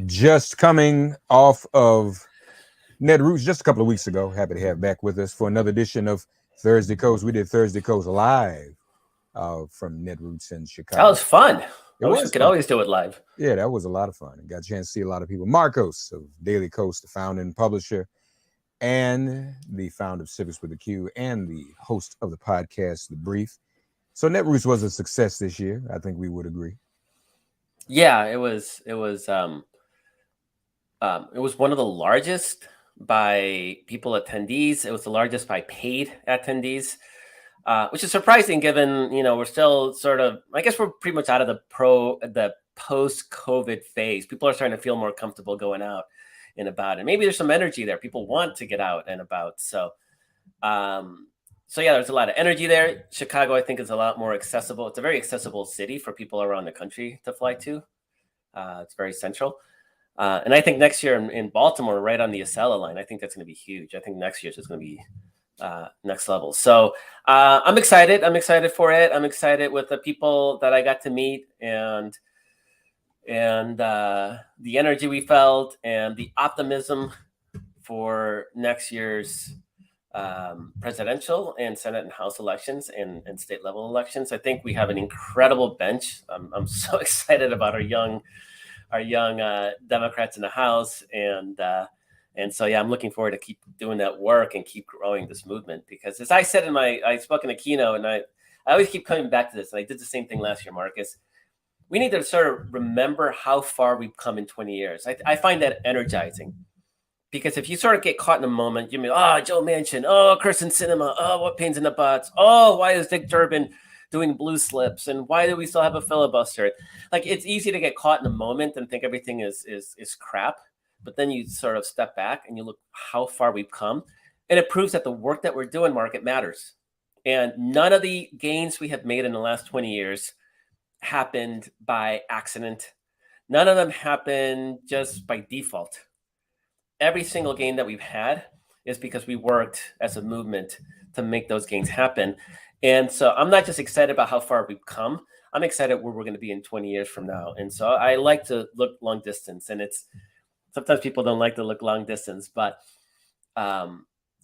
Just coming off of Netroots just a couple of weeks ago. Happy to have back with us for another edition of Thursday Coast. We did Thursday Coast live from Netroots in That Chicago. was fun. It I wish we was could fun. always do it live. Yeah, that was a lot of fun. And got a chance to see a lot of people. Marcos of Daily Coast, the founder and publisher, and the founder of Civics with a Q, and the host of the podcast, The Brief. So Netroots was a success this year. I think we would agree. Yeah, it was. It was one of the largest by people attendees. It was the largest by paid attendees, which is surprising given we're still sort of. I guess we're pretty much out of the post COVID phase. People are starting to feel more comfortable going out and about, and maybe there's some energy there. People want to get out and about, so. So yeah, there's a lot of energy there. Chicago, I think, is a lot more accessible. It's a very accessible city for people around the country to fly to. It's very central. And I think next year in Baltimore, right on the Acela line, I think that's going to be huge. I think next year's is going to be next level. So I'm excited. I'm excited for it. I'm excited with the people that I got to meet and the energy we felt and the optimism for next year's presidential and Senate and House elections and state level elections. I think we have an incredible bench. I'm so excited about our young Democrats in the House, and so yeah, I'm looking forward to keep doing that work and keep growing this movement, because as I said I spoke in a keynote, and I always keep coming back to this, and I did the same thing last year, Marcus. We need to sort of remember how far we've come in 20 years. I find that energizing, because if you sort of get caught in a moment, you mean, oh, Joe Manchin, oh, Kirsten Sinema, oh, what pains in the butts, oh, why is Dick Durbin doing blue slips, and why do we still have a filibuster? Like, it's easy to get caught in a moment and think everything is crap, but then you sort of step back and you look how far we've come, and it proves that the work that we're doing, Mark, it matters. And none of the gains we have made in the last 20 years happened by accident. None of them happened just by default. Every single gain that we've had is because we worked as a movement to make those gains happen. And so I'm not just excited about how far we've come. I'm excited where we're going to be in 20 years from now. And so I like to look long distance, and it's sometimes people don't like to look long distance, but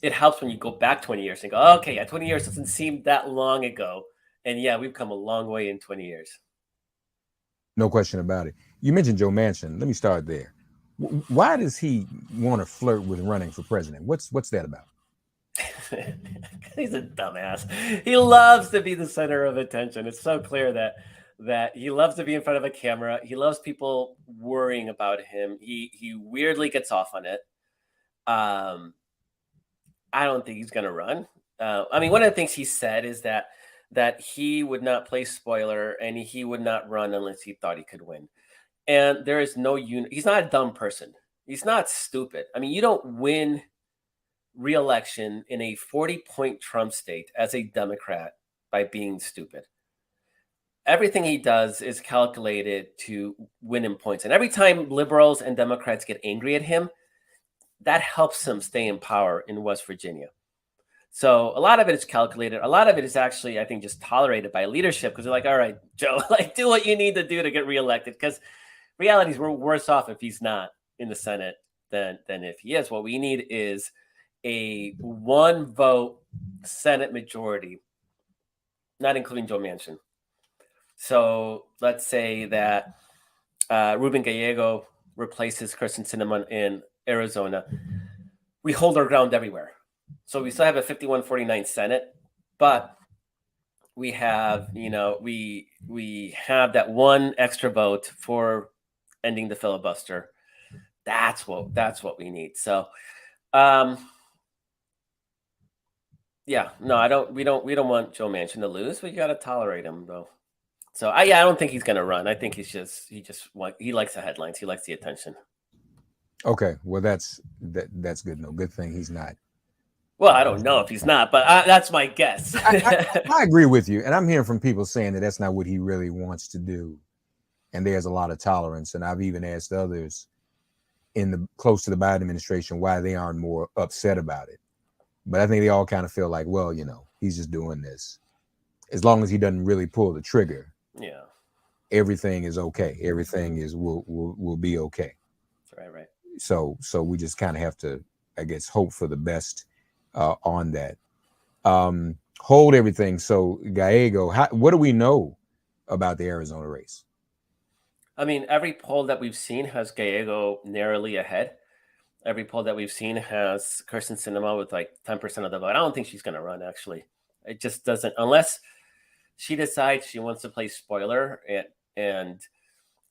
it helps when you go back 20 years and go, okay, yeah, 20 years doesn't seem that long ago. And yeah, we've come a long way in 20 years. No question about it. You mentioned Joe Manchin. Let me start there. Why does he want to flirt with running for president? What's that about? He's a dumbass. He loves to be the center of attention. It's so clear that he loves to be in front of a camera. He loves people worrying about him. He weirdly gets off on it. I don't think he's going to run. I mean, one of the things he said is that he would not play spoiler, and he would not run unless he thought he could win. And there is no he's not a dumb person. He's not stupid. I mean, you don't win re-election in a 40-point Trump state as a Democrat by being stupid. Everything he does is calculated to win in points. And every time liberals and Democrats get angry at him, that helps him stay in power in West Virginia. So a lot of it is calculated. A lot of it is actually, I think, just tolerated by leadership, because they're like, all right, Joe, like, do what you need to do to get reelected. Because reality is we're worse off if he's not in the Senate than if he is. What we need is a one vote Senate majority, not including Joe Manchin. So let's say that Ruben Gallego replaces Kirsten Sinema in Arizona. We hold our ground everywhere. So we still have a 51-49 Senate, but we have, we have that one extra vote for ending the filibuster. That's what we need. So, yeah, no, we don't want Joe Manchin to lose. We got to tolerate him, though. So I don't think he's going to run. I think he likes the headlines. He likes the attention. Okay, well that's good. No, good thing he's not. Well, I don't know if he's not, but that's my guess. I agree with you, and I'm hearing from people saying that that's not what he really wants to do, and there's a lot of tolerance. And I've even asked others close to the Biden administration why they aren't more upset about it. But I think they all kind of feel like, well, he's just doing this. As long as he doesn't really pull the trigger, yeah, everything is okay. Everything will be okay. Right. So we just kind of have to, I guess, hope for the best on that. Hold everything. So Gallego, what do we know about the Arizona race? I mean, every poll that we've seen has Gallego narrowly ahead. Every poll that we've seen has Kirsten Sinema with like 10% of the vote. I don't think she's going to run, actually. It just doesn't, unless she decides she wants to play spoiler and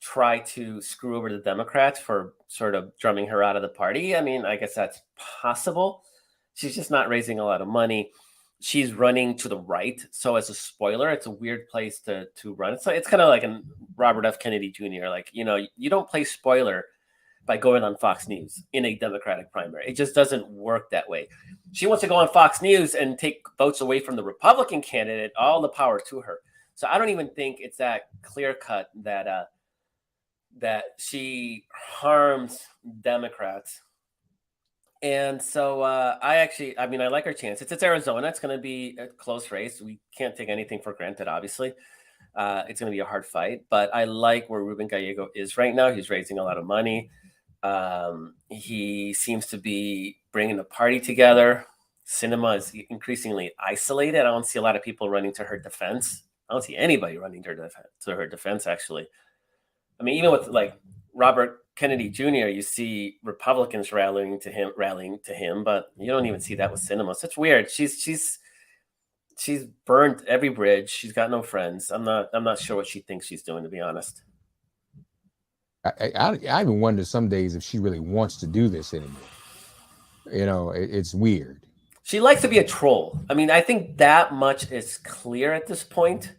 try to screw over the Democrats for sort of drumming her out of the party. I mean, I guess that's possible. She's just not raising a lot of money. She's running to the right. So as a spoiler, it's a weird place to run. It's kind of like in Robert F. Kennedy Jr. Like, you don't play spoiler by going on Fox News in a Democratic primary. It just doesn't work that way. She wants to go on Fox News and take votes away from the Republican candidate. All the power to her. So I don't even think it's that clear cut that she harms Democrats. And so I like her chances. It's Arizona. It's going to be a close race. We can't take anything for granted, obviously. It's going to be a hard fight, but I like where Ruben Gallego is right now. He's raising a lot of money. He seems to be bringing the party together. Sinema is increasingly isolated. I don't see a lot of people running to her defense. I don't see anybody running to her defense, actually. I mean, even with like Robert Kennedy Jr., you see Republicans rallying to him, but you don't even see that with Sinema. So it's weird. She's burned every bridge. She's got no friends. I'm not sure what she thinks she's doing, to be honest. I even wonder some days if she really wants to do this anymore. It's weird. She likes to be a troll. I mean, I think that much is clear at this point,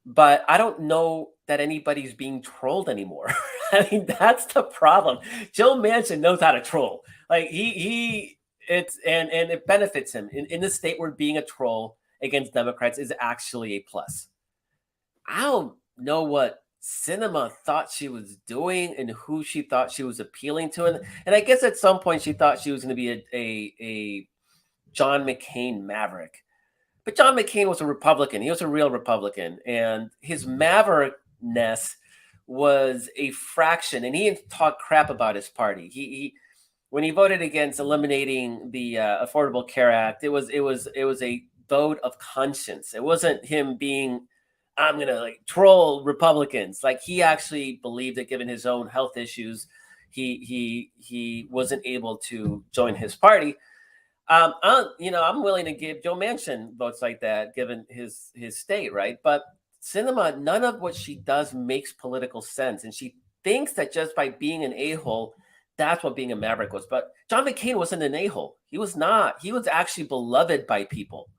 but I don't know that anybody's being trolled anymore. I mean, that's the problem. Joe Manchin knows how to troll. Like it benefits him in the state where being a troll against Democrats is actually a plus. I don't know what Sinema thought she was doing and who she thought she was appealing to. And I guess at some point she thought she was going to be a John McCain maverick. But John McCain was a Republican. He was a real Republican. And his maverickness was a fraction. And he didn't talk crap about his party. He when he voted against eliminating the Affordable Care Act, it was a vote of conscience. It wasn't him being, I'm going to like troll Republicans. Like, he actually believed that given his own health issues, he wasn't able to join his party. I'm willing to give Joe Manchin votes like that, given his state, right? But Sinema, none of what she does makes political sense, and she thinks that just by being an a-hole, that's what being a maverick was. But John McCain wasn't an a-hole. He was not. He was actually beloved by people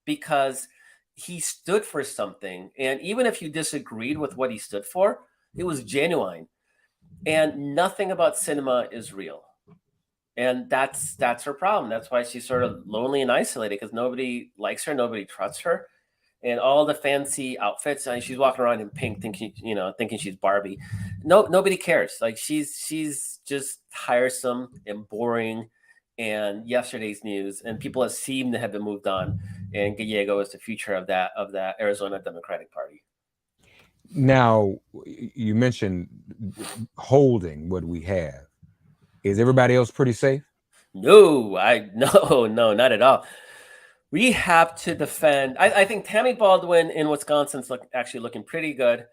because he stood for something, and even if you disagreed with what he stood for, it was genuine. And nothing about Sinema is real. And that's her problem. That's why she's sort of lonely and isolated, because nobody likes her, nobody trusts her, and all the fancy outfits. And she's walking around in pink, thinking she's Barbie. Nobody cares. Like, she's just tiresome and boring, and yesterday's news. And people seem to have been moved on. And Gallego is the future of that Arizona Democratic Party. Now, you mentioned holding what we have. Is everybody else pretty safe? No, not at all. We have to defend. I think Tammy Baldwin in Wisconsin's actually looking pretty good,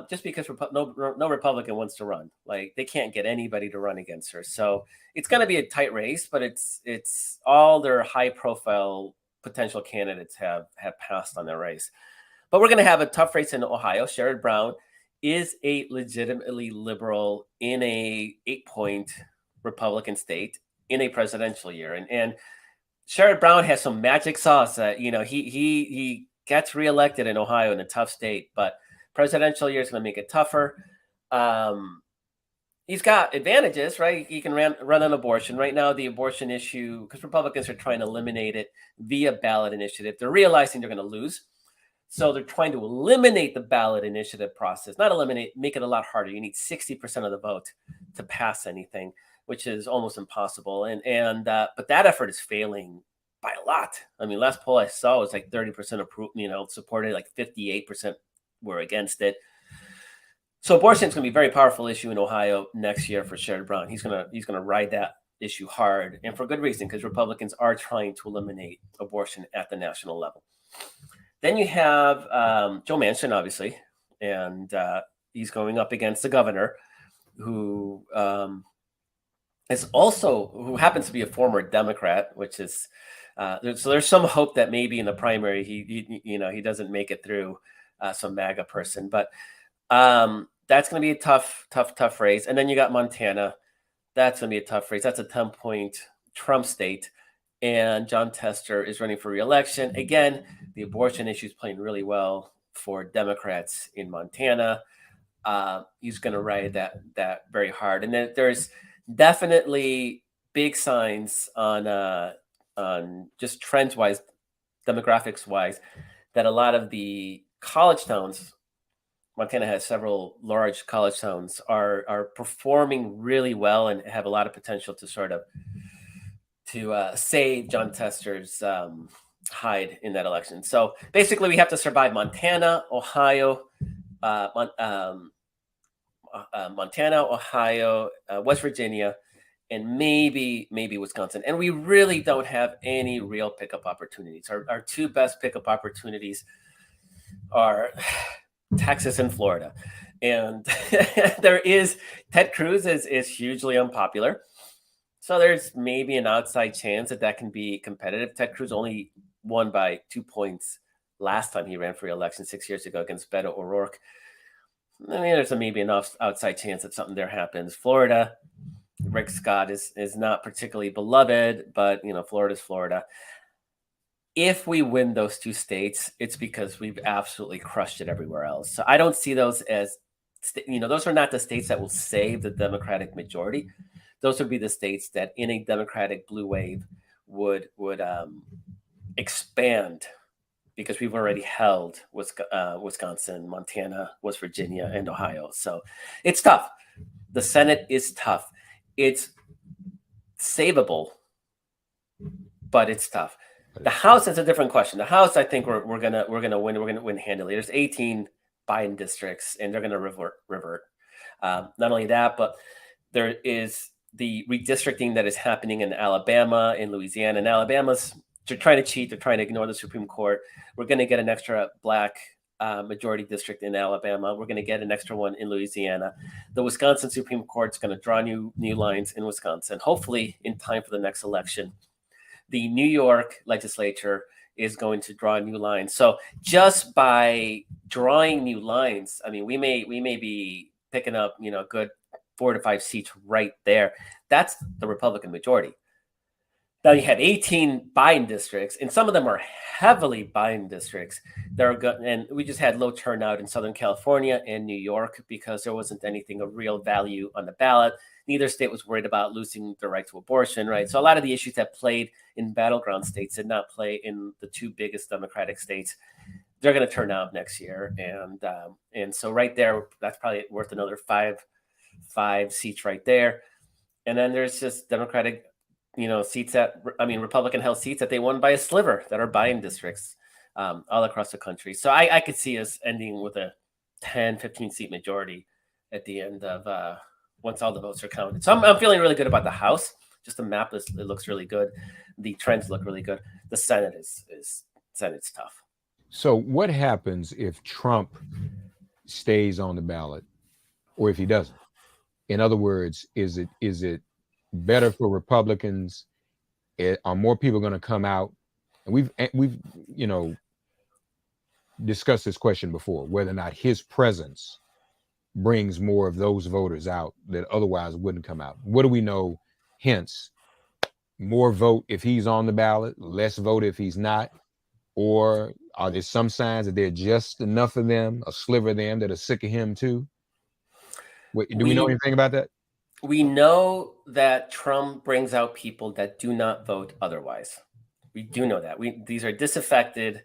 just because no Republican wants to run. Like, they can't get anybody to run against her. So it's going to be a tight race, but it's all their high-profile potential candidates have passed on their race. But we're going to have a tough race in Ohio. Sherrod Brown is a legitimately liberal in a 8-point Republican state in a presidential year. And Sherrod Brown has some magic sauce that, he gets reelected in Ohio in a tough state, but presidential year is going to make it tougher. He's got advantages, right? He can run on abortion. Right now, the abortion issue, because Republicans are trying to eliminate it via ballot initiative, they're realizing they're going to lose. So they're trying to eliminate the ballot initiative process, not eliminate, make it a lot harder. You need 60% of the vote to pass anything, which is almost impossible. But that effort is failing by a lot. I mean, last poll I saw was like 30% approved, supported, like 58% were against it. So abortion is going to be a very powerful issue in Ohio next year for Sherrod Brown. He's gonna ride that issue hard, and for good reason, because Republicans are trying to eliminate abortion at the national level. Then you have Joe Manchin, obviously, and he's going up against the governor, who who happens to be a former Democrat, which is so there's some hope that maybe in the primary he doesn't make it through some MAGA person, but that's going to be a tough race. And then you got Montana. That's going to be a tough race. That's a 10-point Trump state. And John Tester is running for re-election. Again, the abortion issue is playing really well for Democrats in Montana. He's going to ride that very hard. And then there's definitely big signs on just trends-wise, demographics-wise, that a lot of the college towns, Montana has several large college towns, are performing really well and have a lot of potential to sort of save John Tester's hide in that election. So basically, we have to survive Montana, Ohio, West Virginia, and maybe Wisconsin. And we really don't have any real pickup opportunities. Our two best pickup opportunities are Texas and Florida. And Ted Cruz is hugely unpopular. So there's maybe an outside chance that can be competitive. Ted Cruz only won by 2 points last time he ran for re-election 6 years ago against Beto O'Rourke. I mean, there's maybe an outside chance that something there happens. Florida, Rick Scott is not particularly beloved, but Florida's Florida. If we win those two states, it's because we've absolutely crushed it everywhere else. So I don't see those as, those are not the states that will save the Democratic majority. Those would be the states that in a Democratic blue wave would expand, because we've already held Wisconsin, Montana, West Virginia, and Ohio. So it's tough. The Senate is tough. It's savable, but it's tough. The House is a different question. The House, I think we're gonna win. We're gonna win handily. There's 18 Biden districts, and they're gonna revert. Not only that, but there is the redistricting that is happening in Alabama, in Louisiana. And Alabama's, they're trying to cheat. They're trying to ignore the Supreme Court. We're going to get an extra black majority district in Alabama. We're going to get an extra one in Louisiana. The Wisconsin Supreme Court's going to draw new lines in Wisconsin, hopefully in time for the next election. The New York legislature is going to draw new lines. So just by drawing new lines, I mean, we may be picking up, good 4 to 5 seats right there. That's the Republican majority. Now you have 18 Biden districts, and some of them are heavily Biden districts that are good. And we just had low turnout in Southern California and New York because there wasn't anything of real value on the ballot. Neither state was worried about losing the right to abortion, right? So a lot of the issues that played in battleground states did not play in the two biggest Democratic states. They're going to turn out next year, and so right there, that's probably worth another five seats right there. And then there's just Democratic, seats Republican held seats that they won by a sliver that are Biden districts all across the country. So I could see us ending with a 10, 15 seat majority at the end of once all the votes are counted. So I'm feeling really good about the House. Just the map it looks really good. The trends look really good. The Senate Senate's tough. So what happens if Trump stays on the ballot, or if he doesn't? In other words, is it better for Republicans? Are more people going to come out? And we've discussed this question before, whether or not his presence brings more of those voters out that otherwise wouldn't come out. What do we know? Hence, more vote if he's on the ballot, less vote if he's not. Or are there some signs that there are just enough of them, a sliver of them, that are sick of him too? Do we know anything about that? We know that Trump brings out people that do not vote otherwise. We do know that. These are disaffected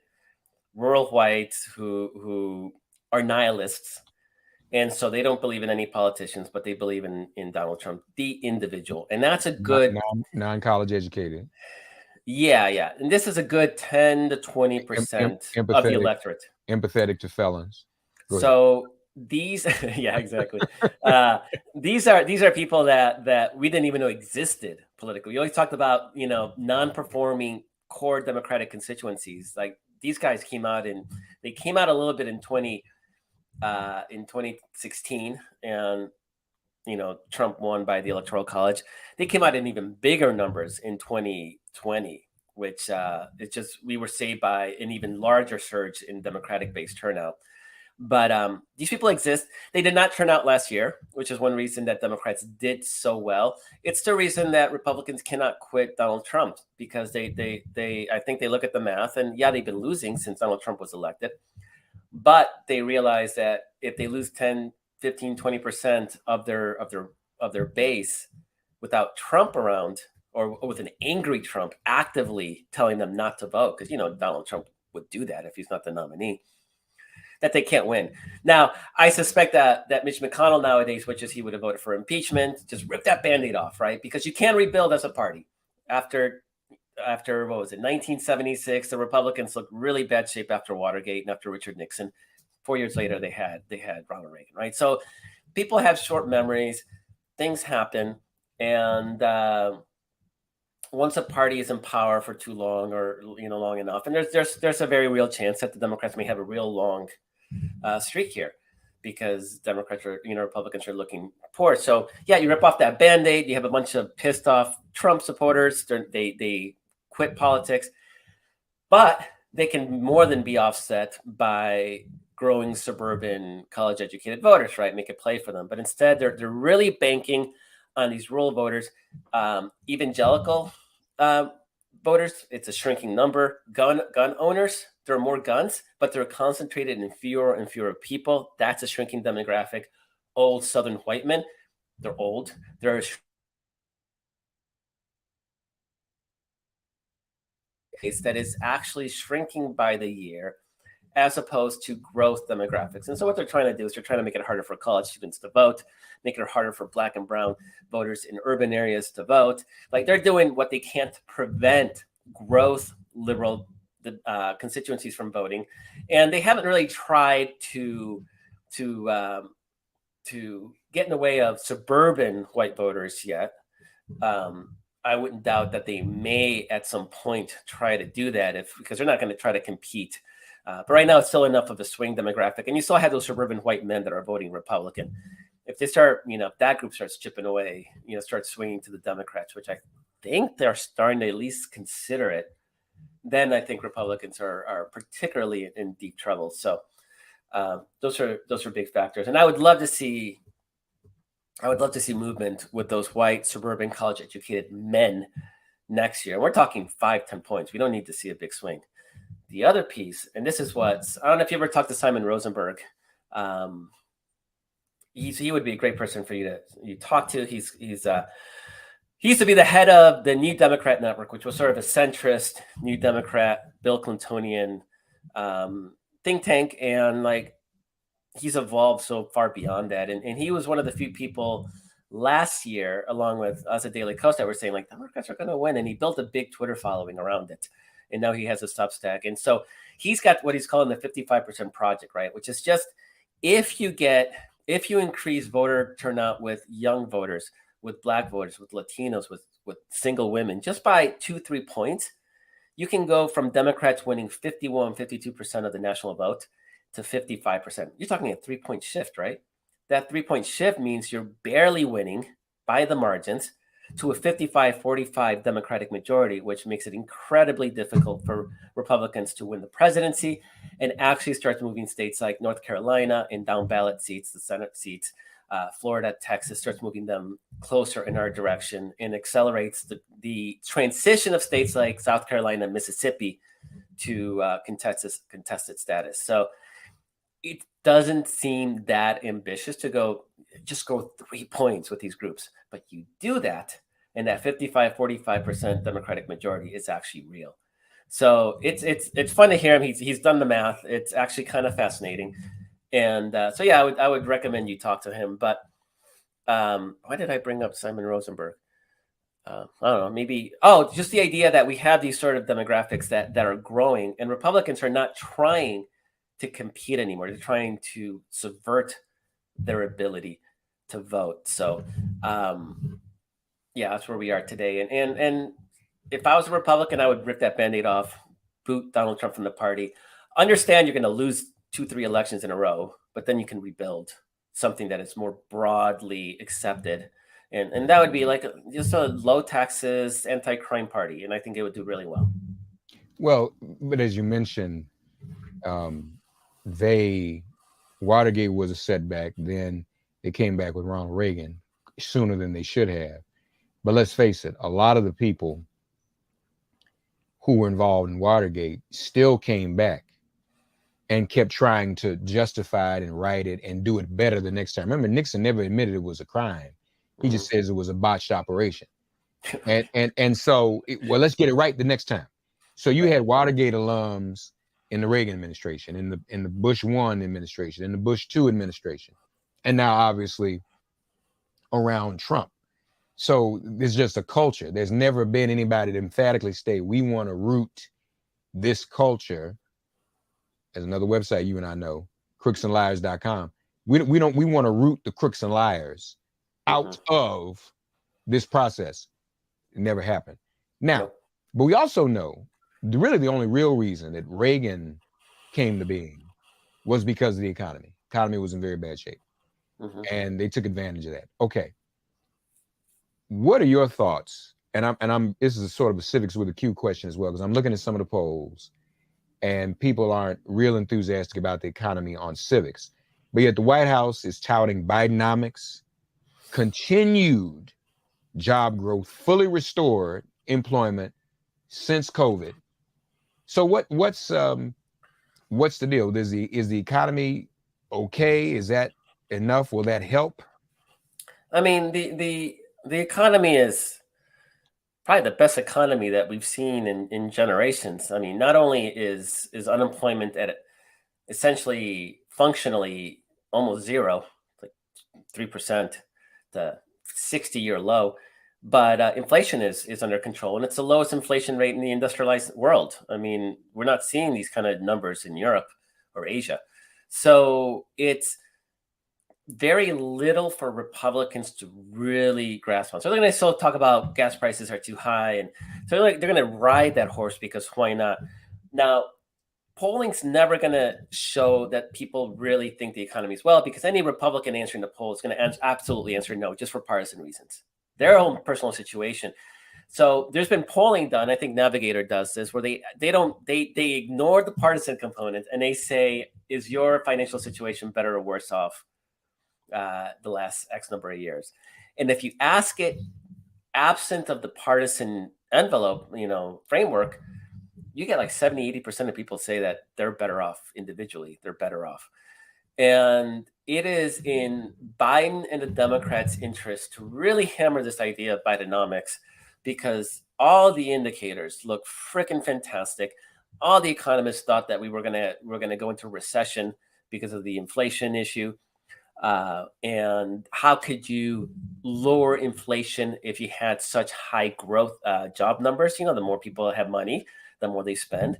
rural whites who are nihilists. And so they don't believe in any politicians, but they believe in Donald Trump, the individual. And that's a good... Non-college educated. Yeah. And this is a good 10 to 20% of the electorate. Empathetic to felons. So these yeah, exactly. uh these are people that we didn't even know existed politically. We always talked about, non-performing core Democratic constituencies. Like, these guys came out, and they came out a little bit in 2016, and Trump won by the Electoral College. They came out in even bigger numbers in 2020, which it's just, we were saved by an even larger surge in Democratic base turnout. But these people exist. They did not turn out last year, which is one reason that Democrats did so well. It's the reason that Republicans cannot quit Donald Trump, because they I think they look at the math, and yeah, they've been losing since Donald Trump was elected, but they realize that if they lose 10, 15, 20% of their base without Trump around, or with an angry Trump actively telling them not to vote, because Donald Trump would do that if he's not the nominee, that they can't win. Now, I suspect that Mitch McConnell nowadays wishes he would have voted for impeachment. Just rip that Band-Aid off, right? Because you can rebuild as a party. After what was it, 1976, the Republicans looked really bad shape after Watergate and after Richard Nixon. 4 years later, they had Ronald Reagan, right? So people have short memories. Things happen, and once a party is in power for too long, or long enough, and there's a very real chance that the Democrats may have a real long streak here, because Republicans are looking poor. So yeah, you rip off that Band-Aid. You have a bunch of pissed off Trump supporters. They quit politics, but they can more than be offset by growing suburban college-educated voters, right? Make it play for them. But instead, they're really banking on these rural voters, evangelical voters. It's a shrinking number. Gun owners. There are more guns, but they're concentrated in fewer and fewer people. That's a shrinking demographic. Old Southern white men. They're old. They're that is actually shrinking by the year, as opposed to growth demographics. And so what they're trying to do is they're trying to make it harder for college students to vote, make it harder for Black and brown voters in urban areas to vote. Like, they're doing what they can to prevent growth liberal constituencies from voting, and they haven't really tried to get in the way of suburban white voters yet. I wouldn't doubt that they may at some point try to do that, because they're not going to try to compete. But right now, it's still enough of a swing demographic, and you still have those suburban white men that are voting Republican. If they start, if that group starts chipping away, starts swinging to the Democrats, which I think they're starting to at least consider it, then I think Republicans are particularly in deep trouble. So those are big factors, and I would love to see movement with those white suburban college educated men next year. We're talking 5-10 points. We don't need to see a big swing. The other piece, and this is I don't know if you ever talked to Simon Rosenberg. He would be a great person for you to talk to. He used to be the head of the New Democrat Network, which was sort of a centrist New Democrat, Bill Clintonian think tank, and he's evolved so far beyond that. And he was one of the few people last year, along with us at Daily Coast, that were saying Democrats are going to win. And he built a big Twitter following around it. And now he has a Substack. And so he's got what he's calling the 55% project, right? Which is just, if you increase voter turnout with young voters, with Black voters, with Latinos, with single women, just by 2-3 points, you can go from Democrats winning 52% of the national vote to 55%. You're talking a 3-point shift, right? That 3-point shift means you're barely winning by the margins to a 55-45 Democratic majority, which makes it incredibly difficult for Republicans to win the presidency, and actually starts moving states like North Carolina and down ballot seats, the Senate seats, Florida, Texas, starts moving them closer in our direction, and accelerates the transition of states like South Carolina, Mississippi to contested status. So it doesn't seem that ambitious to go 3 points with these groups, but you do that, and that 55-45% Democratic majority is actually real. So it's fun to hear him. He's done the math. It's actually kind of fascinating, and so yeah, I would recommend you talk to him. But why did I bring up Simon Rosenberg? I don't know. Maybe just the idea that we have these sort of demographics that are growing, and Republicans are not trying to compete anymore. They're trying to subvert their ability to vote. So, yeah, that's where we are today. And if I was a Republican, I would rip that Band-Aid off, boot Donald Trump from the party. Understand you're going to lose 2, 3 elections in a row, but then you can rebuild something that is more broadly accepted. And that would be like just a low taxes, anti-crime party. And I think it would do really well. Well, but as you mentioned, um, they Watergate was a setback. Then they came back with Ronald Reagan sooner than they should have. But let's face it, a lot of the people who were involved in Watergate still came back and kept trying to justify it and write it and do it better the next time. Remember, Nixon never admitted it was a crime. He just says it was a botched operation. And so, well, let's get it right the next time. So you had Watergate alums in the Reagan administration, in the Bush 1 administration, in the Bush 2 administration, and now obviously around Trump. So there's just a culture. There's never been anybody that emphatically say we want to root this culture. There's another website you and I know, crooksandliars.com. We want to root the crooks and liars out of this process. It never happened. Now, but we also know really the only real reason that Reagan came to being was because of the economy. Economy was in very bad shape. And they took advantage of that. Okay. What are your thoughts? And I'm this is a sort of a civics with a Q question as well, because I'm looking at some of the polls and people aren't real enthusiastic about the economy on civics. But yet the White House is touting Bidenomics, continued job growth, fully restored employment since COVID. So what's the deal? Is the economy okay? Is that enough? Will that help? I mean, the economy is probably the best economy that we've seen in generations. I mean, not only is unemployment at essentially functionally almost zero, like 3%, the 60-year low, but inflation is under control, and it's the lowest inflation rate in the industrialized world. I mean, we're not seeing these kind of numbers in Europe or Asia. So it's very little for Republicans to really grasp on. So they're going to still talk about gas prices are too high, and so they're going to ride that horse because why not? Now, polling's never going to show that people really think the economy is well, because any Republican answering the poll is going to absolutely answer no, just for partisan reasons, their own personal situation. So there's been polling done. I think Navigator does this, where they ignore the partisan component and they say, is your financial situation better or worse off the last X number of years? And if you ask it absent of the partisan envelope, framework, you get like 70-80% of people say that they're better off individually. They're better off. And it is in Biden and the Democrats' interest to really hammer this idea of Bidenomics, because all the indicators look freaking fantastic. All the economists thought that we're gonna go into recession because of the inflation issue. And how could you lower inflation if you had such high growth job numbers? The more people have money, the more they spend.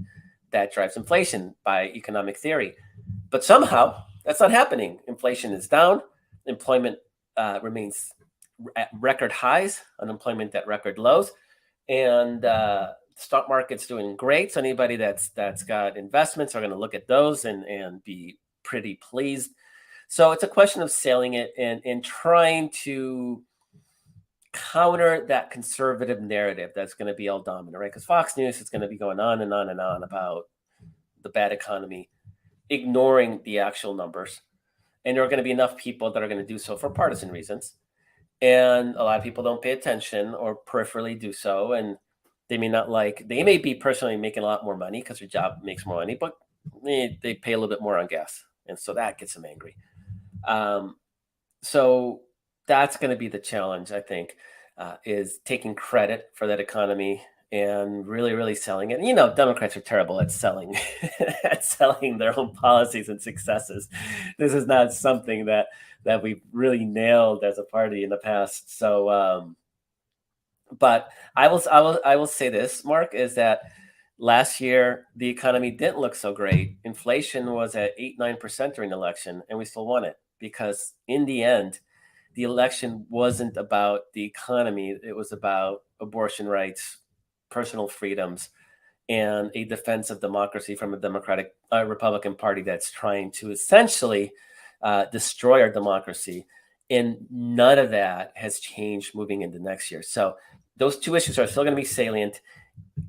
That drives inflation by economic theory. But somehow that's not happening. Inflation is down. Employment remains at record highs. Unemployment at record lows. And stock market's doing great. So anybody that's got investments are going to look at those and be pretty pleased. So it's a question of sailing it and trying to counter that conservative narrative that's going to be all dominant, right? Because Fox News is going to be going on and on and on about the bad economy, ignoring the actual numbers. And there are going to be enough people that are going to do so for partisan reasons. And a lot of people don't pay attention or peripherally do so. And they may be personally making a lot more money because their job makes more money, but they pay a little bit more on gas. And so that gets them angry. So that's going to be the challenge, I think, is taking credit for that economy and really, really selling it. And, Democrats are terrible at selling, their own policies and successes. This is not something that we've really nailed as a party in the past. So, but I will say this, Mark, is that last year the economy didn't look so great. Inflation was at 8-9% during the election, and we still won it. because in the end, the election wasn't about the economy. It was about abortion rights, personal freedoms, and a defense of democracy from a Democratic Republican Party that's trying to essentially destroy our democracy. And none of that has changed moving into next year. So those two issues are still going to be salient.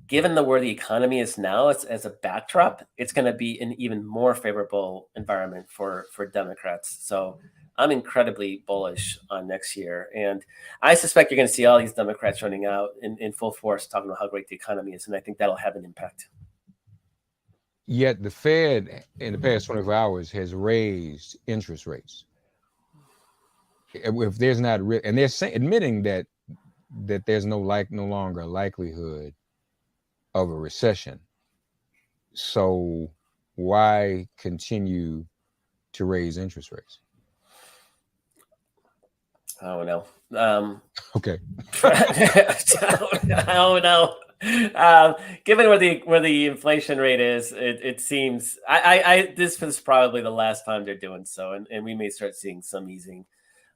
Given where the economy is now as a backdrop, it's going to be an even more favorable environment for Democrats. So I'm incredibly bullish on next year. And I suspect you're going to see all these Democrats running out in full force talking about how great the economy is. And I think that'll have an impact. Yet the Fed in the past 24 hours has raised interest rates. If there's not, and they're admitting that there's no longer a likelihood of a recession. So why continue to raise interest rates? I don't know. Okay. I don't know. Given where the inflation rate is, it seems this was probably the last time they're doing so, and we may start seeing some easing,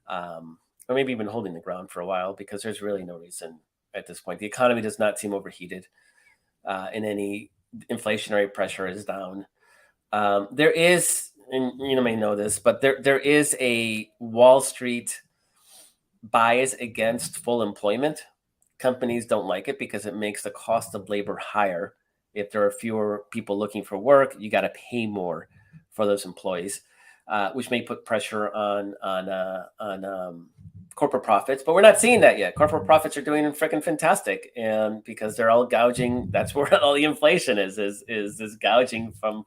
or maybe even holding the ground for a while, because there's really no reason at this point. The economy does not seem overheated, and any inflationary pressure is down. There is, and you may know this, but there is a Wall Street bias against full employment. Companies don't like it because it makes the cost of labor higher. If there are fewer people looking for work, you got to pay more for those employees, which may put pressure on corporate profits. But we're not seeing that yet. Corporate profits are doing freaking fantastic, and because they're all gouging, that's where all the inflation is gouging from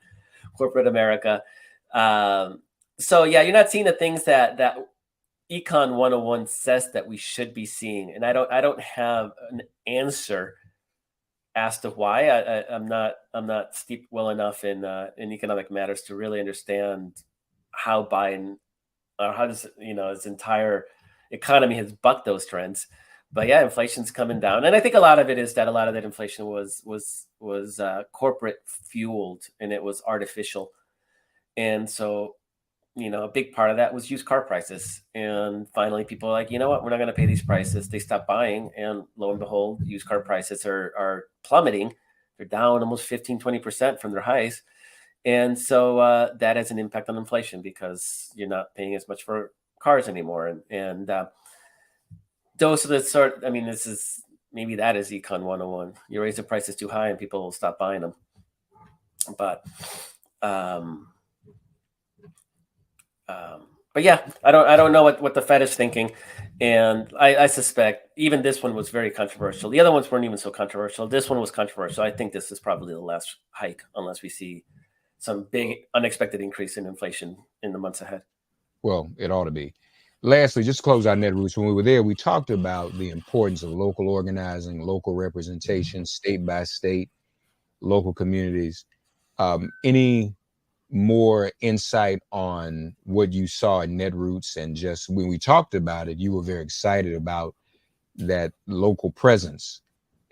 corporate America. So yeah, you're not seeing the things that Econ 101 says that we should be seeing, and I don't have an answer as to why. I'm not steeped well enough in economic matters to really understand how Biden, or how does his entire economy has bucked those trends. But yeah, inflation's coming down, and I think a lot of it is that a lot of that inflation was corporate fueled, and it was artificial, and so a big part of that was used car prices. And finally, people are like, you know what, we're not going to pay these prices. They stopped buying. And lo and behold, used car prices are plummeting. They're down almost 15-20% from their highs. And so that has an impact on inflation because you're not paying as much for cars anymore. And those are the sort, maybe that is Econ 101. You raise the prices too high and people will stop buying them. But yeah, I don't know what the Fed is thinking, and I suspect even this one was very controversial. The other ones weren't even so controversial. This one was controversial. I think this is probably the last hike, unless we see some big unexpected increase in inflation in the months ahead. Well, it ought to be. Lastly, just to close out Netroots, when we were there, we talked about the importance of local organizing, local representation, state by state, local communities. Any more insight on what you saw in Netroots? And just when we talked about it, you were very excited about that local presence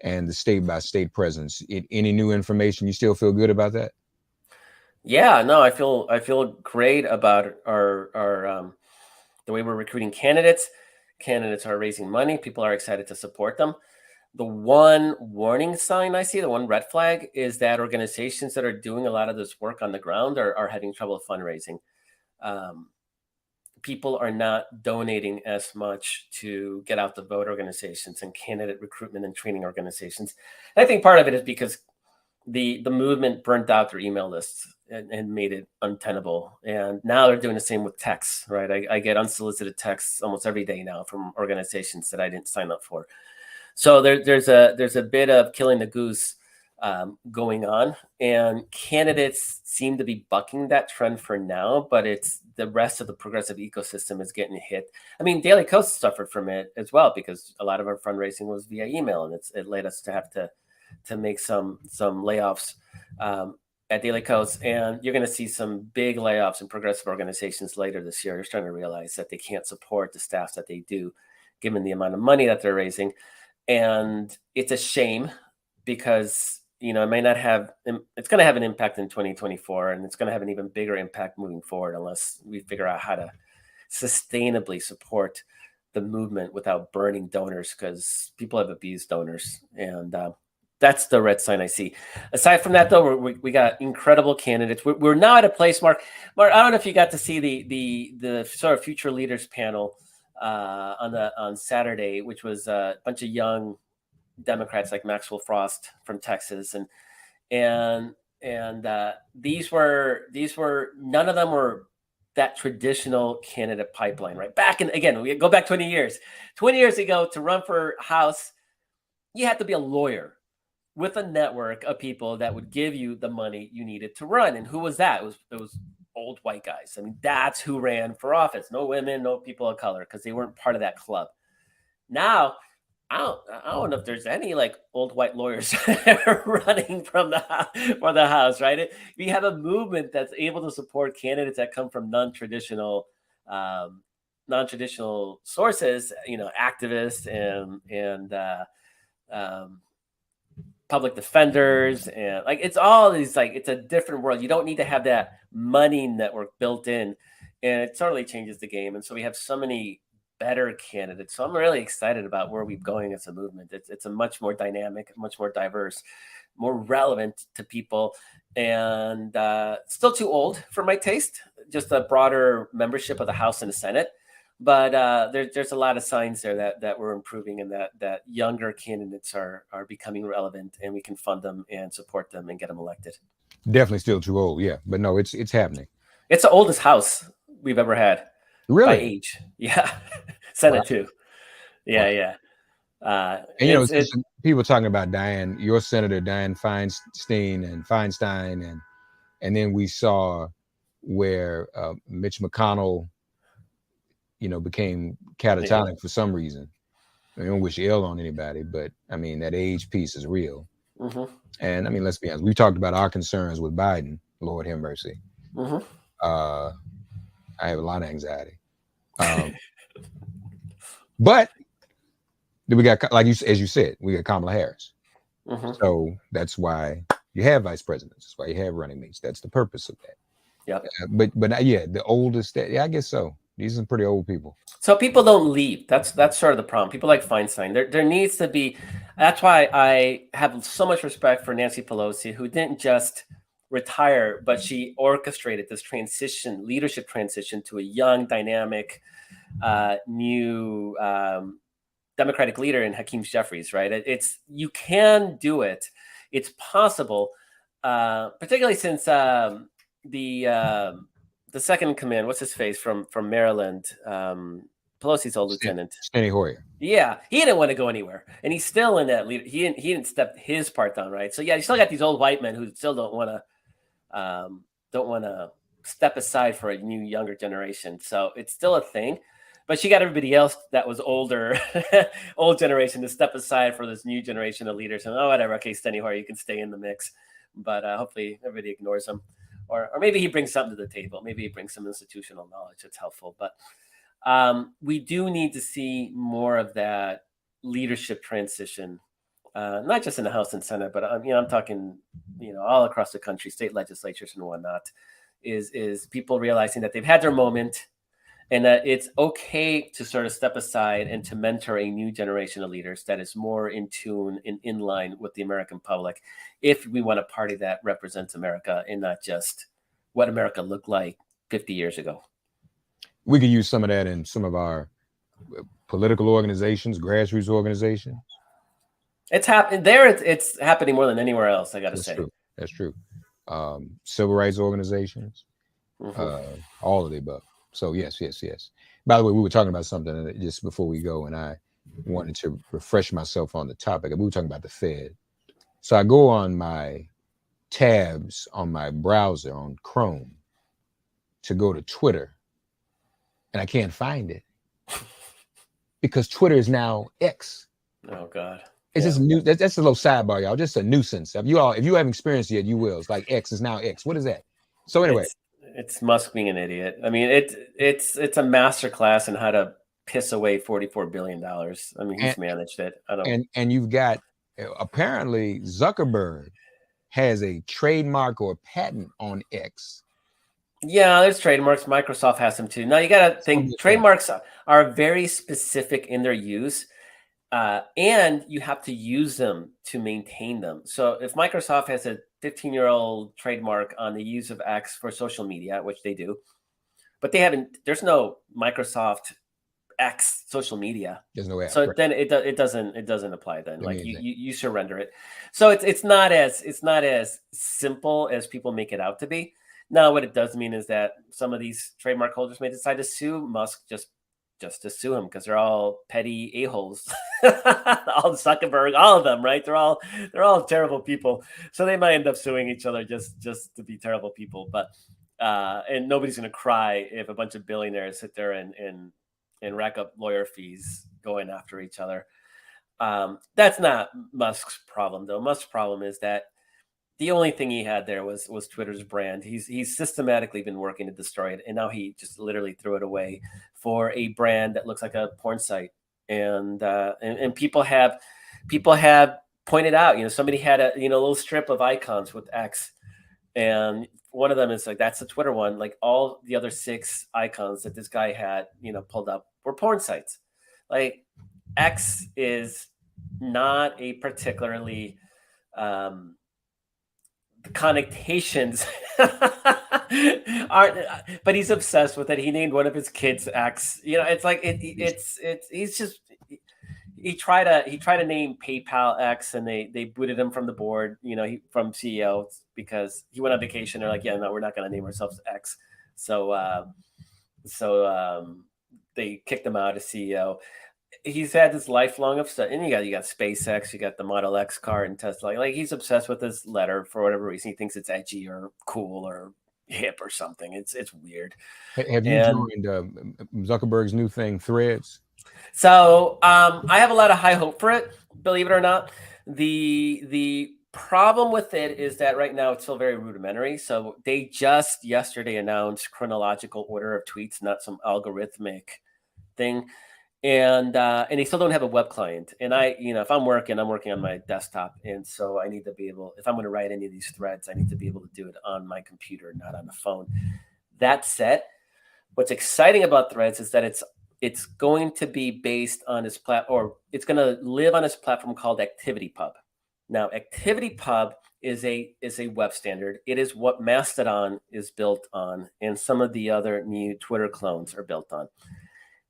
and the state by state presence. Any new information? You still feel good about that? Yeah, no, I feel great about our the way we're recruiting candidates. Candidates are raising money. People are excited to support them. The one warning sign I see, the one red flag, is that organizations that are doing a lot of this work on the ground are having trouble fundraising. People are not donating as much to get out the vote organizations and candidate recruitment and training organizations. And I think part of it is because the movement burnt out their email lists and made it untenable. And now they're doing the same with texts, right? I get unsolicited texts almost every day now from organizations that I didn't sign up for. So there's a bit of killing the goose going on, and candidates seem to be bucking that trend for now, but it's the rest of the progressive ecosystem is getting hit. Daily Kos suffered from it as well because a lot of our fundraising was via email, and it led us to have to make some layoffs at Daily Kos, and you're going to see some big layoffs in progressive organizations later this year. They're starting to realize that they can't support the staff that they do, given the amount of money that they're raising. And it's a shame because, it may not have, it's going to have an impact in 2024, and it's going to have an even bigger impact moving forward unless we figure out how to sustainably support the movement without burning donors, because people have abused donors, and that's the red sign I see. Aside from that, though, we got incredible candidates. We're now at a place, Mark. I don't know if you got to see the sort of future leaders panel on Saturday, which was a bunch of young Democrats like Maxwell Frost from Texas, and these were none of them were that traditional candidate pipeline, right? Back in, again, we go back 20 years. 20 years ago, to run for House, you had to be a lawyer with a network of people that would give you the money you needed to run. And who was that? It was old white guys. I mean, that's who ran for office. No women, no people of color, because they weren't part of that club. Now, I don't know if there's any like old white lawyers running for the House, right? We have a movement that's able to support candidates that come from non-traditional sources, activists and public defenders, and like it's all these, like, it's a different world. You don't need to have that money network built in, and it totally changes the game. And so we have so many better candidates. So I'm really excited about where we're going as a movement. It's a much more dynamic, much more diverse, more relevant to people, and still too old for my taste. Just a broader membership of the House and the Senate. But there's a lot of signs there that we're improving, and that younger candidates are becoming relevant, and we can fund them and support them and get them elected. Definitely still too old, yeah. But no, it's happening. It's the oldest House we've ever had. Really? By age. Yeah. Senate too. Yeah, wow. And people talking about your Senator Dianne Feinstein, and then we saw where Mitch McConnell, became catatonic for some reason. I don't wish ill on anybody, but I mean, that age piece is real. Mm-hmm. And I mean, let's be honest, we talked about our concerns with Biden. Lord have mercy. Mm-hmm. I have a lot of anxiety. But we got, as you said, we got Kamala Harris. Mm-hmm. So that's why you have vice presidents. That's why you have running mates. That's the purpose of that. Yep. But yeah, the oldest, I guess so. These are pretty old people. So people don't leave. That's sort of the problem. People like Feinstein. There needs to be. That's why I have so much respect for Nancy Pelosi, who didn't just retire, but she orchestrated this leadership transition to a young, dynamic, new Democratic leader in Hakeem Jeffries. Right? You can do it. It's possible, particularly since the second in command, what's his face from Maryland, Pelosi's old lieutenant, Steny Hoyer. Yeah, he didn't want to go anywhere, and he's still in that leader. He didn't step his part down, right? So yeah, you still got these old white men who still don't want to step aside for a new, younger generation. So it's still a thing, but she got everybody else that was older, old generation, to step aside for this new generation of leaders. And whatever, okay, Steny Hoyer, you can stay in the mix, but hopefully everybody ignores him. Or maybe he brings something to the table. Maybe he brings some institutional knowledge that's helpful. But we do need to see more of that leadership transition, not just in the House and Senate, but I'm talking, all across the country, state legislatures and whatnot. Is people realizing that they've had their moment, and that it's okay to sort of step aside and to mentor a new generation of leaders that is more in tune and in line with the American public, if we want a party that represents America and not just what America looked like 50 years ago. We could use some of that in some of our political organizations, grassroots organizations. It's happening there. It's happening more than anywhere else, I got to say. True. That's true. Civil rights organizations, all of the above. So yes. By the way, we were talking about something just before we go, and I wanted to refresh myself on the topic. We were talking about the Fed. So I go on my tabs on my browser on Chrome to go to Twitter, and I can't find it because Twitter is now X. Oh God. It's just new. That's a little sidebar, y'all. Just a nuisance. If you haven't experienced it yet, you will. It's like X is now X. What is that? So anyway. It's Musk being an idiot. I mean, it's a masterclass in how to piss away $44 billion. I mean, he's managed it. And you've got, apparently Zuckerberg has a trademark or patent on X. Yeah, there's trademarks. Microsoft has them too. Now you got to Some think different. trademarks are very specific in their use, and you have to use them to maintain them. So if Microsoft has a 15-year-old trademark on the use of X for social media, which they do, but they haven't. There's no Microsoft X social media. There's no app, So right? then it doesn't apply then. Like you, Amazing. you you surrender it. So it's not as simple as people make it out to be. Now what it does mean is that some of these trademark holders may decide to sue Musk just to sue him because they're all petty a-holes. All Zuckerberg, all of them, right? They're all terrible people. So they might end up suing each other just to be terrible people. But and nobody's gonna cry if a bunch of billionaires sit there and rack up lawyer fees going after each other. That's not Musk's problem, though. Musk's problem is that the only thing he had there was Twitter's brand. He's systematically been working to destroy it, and now he just literally threw it away for a brand that looks like a porn site. And people have pointed out, somebody had a little strip of icons with X, and one of them is like that's the Twitter one. Like all the other 6 icons that this guy had, pulled up were porn sites. Like X is not a particularly um, the connotations aren't, but he's obsessed with it. He named one of his kids X. It's like it's he's just he tried to name PayPal X, and they booted him from the board. From CEO because he went on vacation. They're like, yeah, no, we're not going to name ourselves X. So they kicked him out as CEO. He's had this lifelong obsession. And you got SpaceX, you got the Model X car and Tesla. Like he's obsessed with this letter for whatever reason. He thinks it's edgy or cool or hip or something. It's weird. Have you And joined Zuckerberg's new thing, Threads? so I have a lot of high hope for it, believe it or not. The problem with it is that right now it's still very rudimentary. So they just yesterday announced chronological order of tweets, not some algorithmic thing. And they still don't have a web client. And if I'm working on my desktop, and so I need to be able, if I'm going to write any of these threads, I need to be able to do it on my computer, not on the phone. That said, what's exciting about Threads is that it's going to be based on this or it's going to live on this platform called ActivityPub. Now, ActivityPub is a web standard. It is what Mastodon is built on, and some of the other new Twitter clones are built on.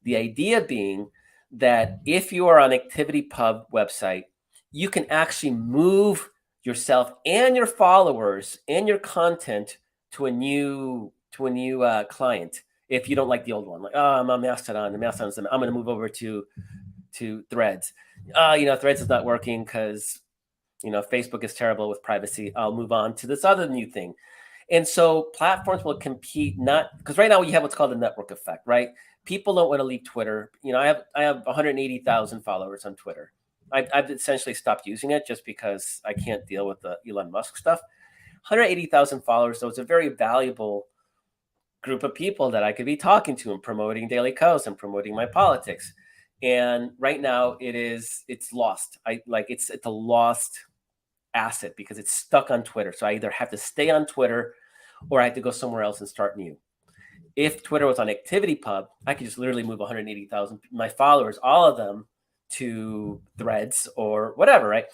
The idea being that if you are on ActivityPub website, you can actually move yourself and your followers and your content to a new client. If you don't like the old one, like I'm on Mastodon, I'm going to move over to Threads. Threads is not working because Facebook is terrible with privacy. I'll move on to this other new thing. And so platforms will compete, not because right now you have what's called the network effect, right? People don't want to leave Twitter. I have 180,000 followers on Twitter. I've essentially stopped using it just because I can't deal with the Elon Musk stuff. 180,000 followers, so it's a very valuable group of people that I could be talking to and promoting Daily Kos and promoting my politics. And right now it's lost. It's a lost asset because it's stuck on Twitter. So I either have to stay on Twitter or I have to go somewhere else and start new. If Twitter was on ActivityPub, I could just literally move 180,000 my followers, all of them, to Threads or whatever, right?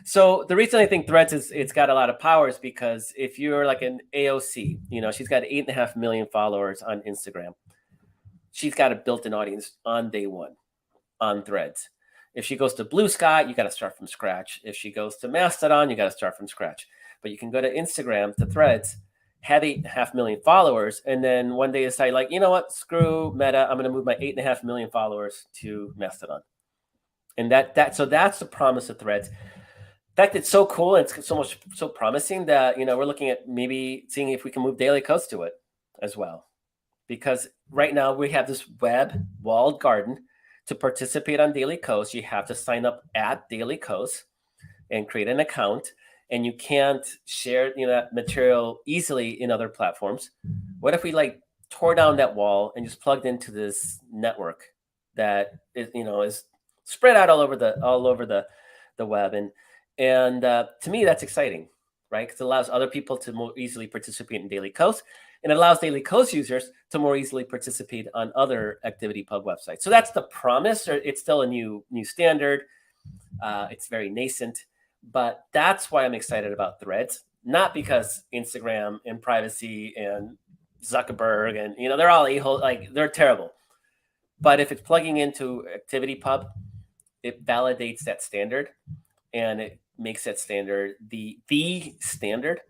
So the reason I think Threads it's got a lot of power is because if you're like an AOC, she's got 8.5 million followers on Instagram. She's got a built-in audience on day one on Threads. If she goes to Blue Sky, you got to start from scratch. If she goes to Mastodon, you got to start from scratch. But you can go to Instagram, to Threads, have 8.5 million followers, and then one day decide, like, you know what, screw Meta, I'm going to move my 8.5 million followers to Mastodon. And so that's the promise of Threads. In fact, it's so cool and it's so promising that we're looking at maybe seeing if we can move Daily Kos to it as well, because right now we have this web walled garden. To participate on Daily Kos, you have to sign up at Daily Kos and create an account, and you can't share that material easily in other platforms. What if we tore down that wall and just plugged into this network that is spread out all over the web, and to me that's exciting, right? Because it allows other people to more easily participate in Daily Kos. and it allows Daily Kos users to more easily participate on other ActivityPub websites. So that's the promise. It's still a new standard. It's very nascent, but that's why I'm excited about Threads. Not because Instagram and privacy and Zuckerberg and they're all a-hole, like they're terrible. But if it's plugging into ActivityPub, it validates that standard, and it makes that standard the standard.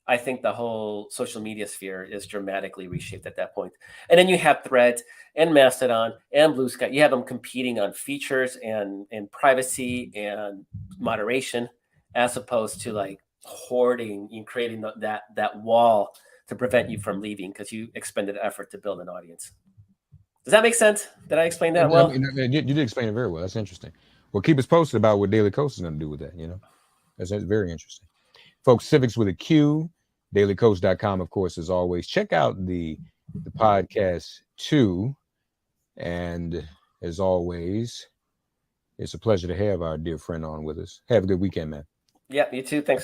I think the whole social media sphere is dramatically reshaped at that point. And then you have Threads and Mastodon and Blue Sky. You have them competing on features and privacy and moderation, as opposed to like hoarding and creating that wall to prevent you from leaving because you expended effort to build an audience. Does that make sense? Did I explain that well? You did explain it very well. That's interesting. Well, keep us posted about what Daily Kos is going to do with that. That's very interesting. Folks, civics with a Q, dailykos.com, of course, as always. Check out the podcast too. And as always, it's a pleasure to have our dear friend on with us. Have a good weekend, man. Yeah, you too. Thanks so much.